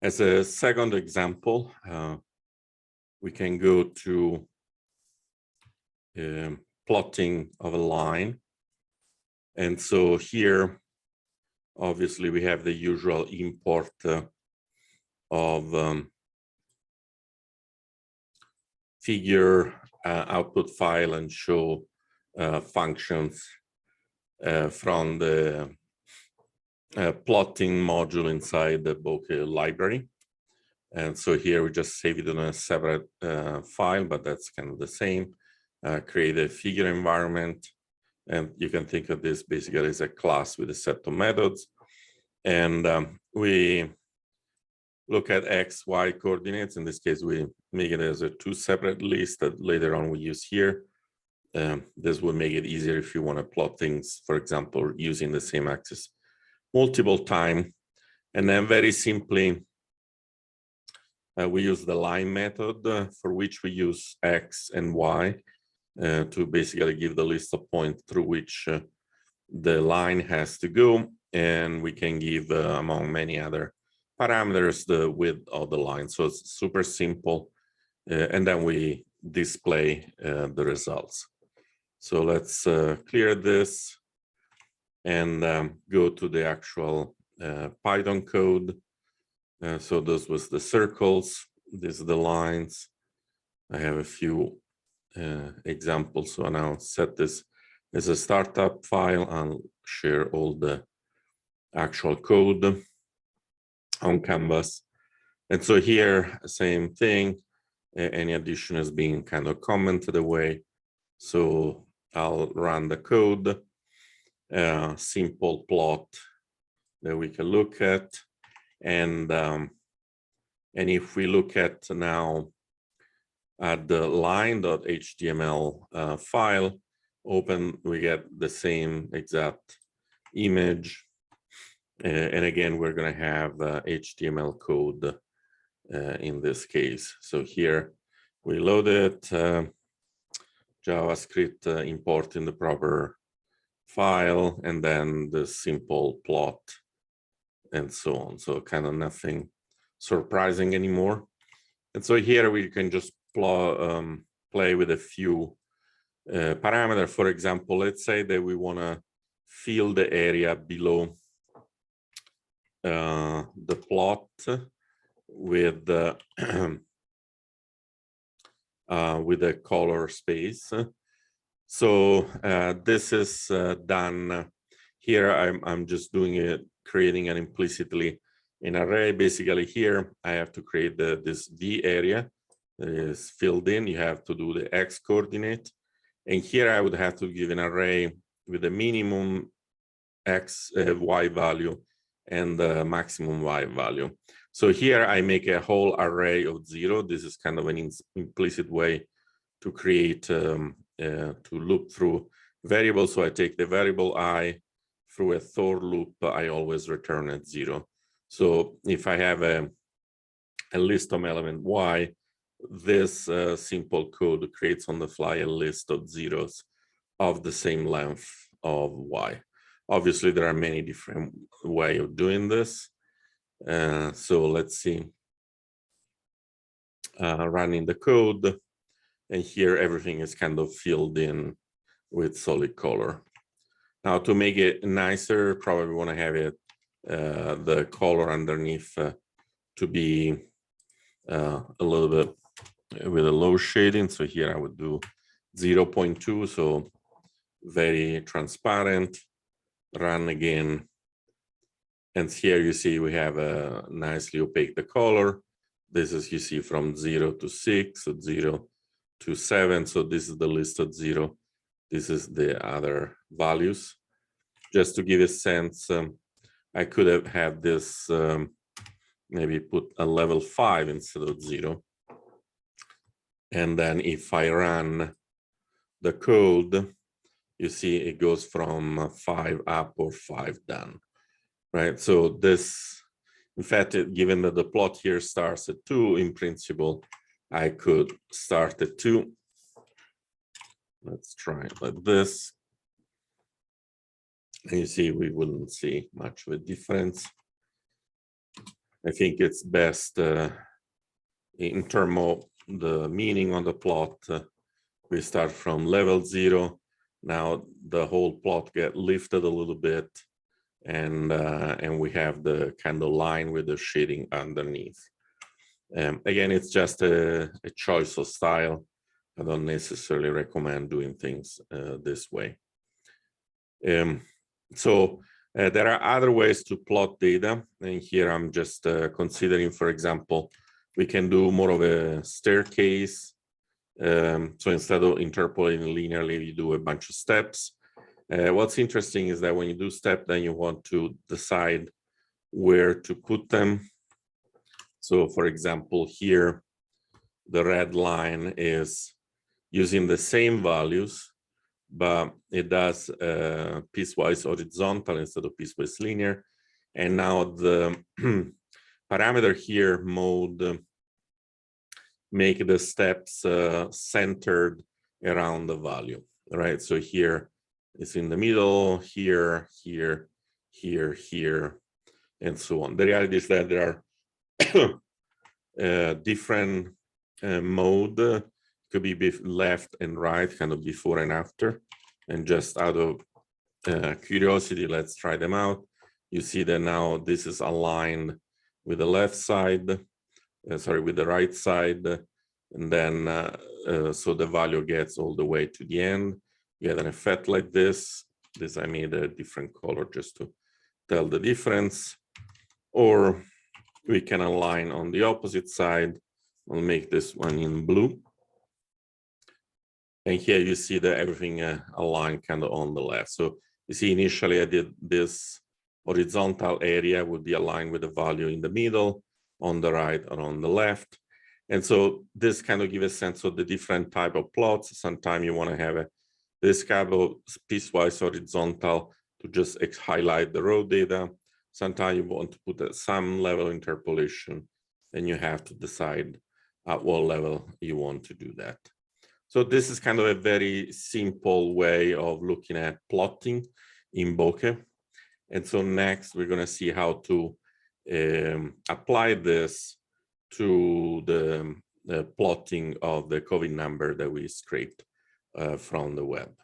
As a second example, we can go to plotting of a line. And so here, obviously, we have the usual import of figure, output file, and show functions from the plotting module inside the Bokeh library. And so here we just save it in a separate file, but that's kind of the same. Create a figure environment. And you can think of this basically as a class with a set of methods. And we look at X, Y coordinates. In this case, we make it as a two separate lists that later on we use here. This will make it easier if you want to plot things, for example, using the same axis multiple times. And then very simply, we use the line method for which we use X and Y to basically give the list of points through which the line has to go. And we can give, among many other parameters, the width of the line. So it's super simple. And then we display the results. So let's clear this and go to the actual Python code. So this was the circles, these are the lines. I have a few examples. So now I'll set this as a startup file. I'll share all the actual code on Canvas. And so here, same thing. Any addition is being kind of commented away. So I'll run the code, simple plot that we can look at. And if we look at now at the line.html file, open, we get the same exact image. And again, we're going to have HTML code in this case. So here we load it, JavaScript import in the proper file, and then the simple plot and so on. So kind of nothing surprising anymore. And so here we can just play with a few parameters. For example, let's say that we want to fill the area below the plot with the with a color space. So this is done here. I'm just doing it, creating an implicitly an array. Basically here I have to create this V area that is filled in. You have to do the X coordinate. And here I would have to give an array with a minimum X, Y value and the maximum Y value. So here I make a whole array of 0. This is kind of an implicit way to create, to loop through variables. So I take the variable I through a for loop, I always return at 0. So if I have a list of element Y, this simple code creates on the fly a list of zeros of the same length of Y. Obviously, there are many different ways of doing this. So let's see, running the code, and here everything is kind of filled in with solid color. Now to make it nicer, probably want to have it, the color underneath to be a little bit with a low shading. So here I would do 0.2, so very transparent. Run again. And here you see we have a nicely opaque the color. This is, you see, from 0 to 6, so 0 to 7. So this is the list of 0. This is the other values. Just to give a sense, I could have had this, maybe put a level 5 instead of 0. And then if I run the code, you see it goes from 5 up or 5 down, right? So this, in fact, given that the plot here starts at 2, in principle, I could start at 2. Let's try it like this. And you see, we wouldn't see much of a difference. I think it's best in terms of the meaning on the plot. We start from level 0. Now the whole plot get lifted a little bit, and we have the kind of line with the shading underneath. Again, it's just a choice of style. I don't necessarily recommend doing things this way. So there are other ways to plot data, and here I'm just considering, for example, we can do more of a staircase. So instead of interpolating linearly, you do a bunch of steps. What's interesting is that when you do step, then you want to decide where to put them. So for example, here, the red line is using the same values, but it does piecewise horizontal instead of piecewise linear. And now the parameter here, mode, make the steps centered around the value, right? So here it's in the middle, here, here, here, here, and so on. The reality is that there are different mode, could be left and right, kind of before and after. And just out of curiosity, let's try them out. You see that now this is aligned with the left side, sorry, with the right side. And then, so the value gets all the way to the end. You get an effect like this. This I made a different color just to tell the difference. Or we can align on the opposite side. I'll make this one in blue. And here you see that everything aligned kind of on the left. So you see initially I did this horizontal area would be aligned with the value in the middle, on the right or on the left. And so this kind of gives a sense of the different type of plots. Sometimes you want to have this kind of piecewise horizontal to just highlight the raw data. Sometimes you want to put some level interpolation, and you have to decide at what level you want to do that. So this is kind of a very simple way of looking at plotting in Bokeh. And so next we're going to see how to apply this to the plotting of the COVID number that we scraped from the web.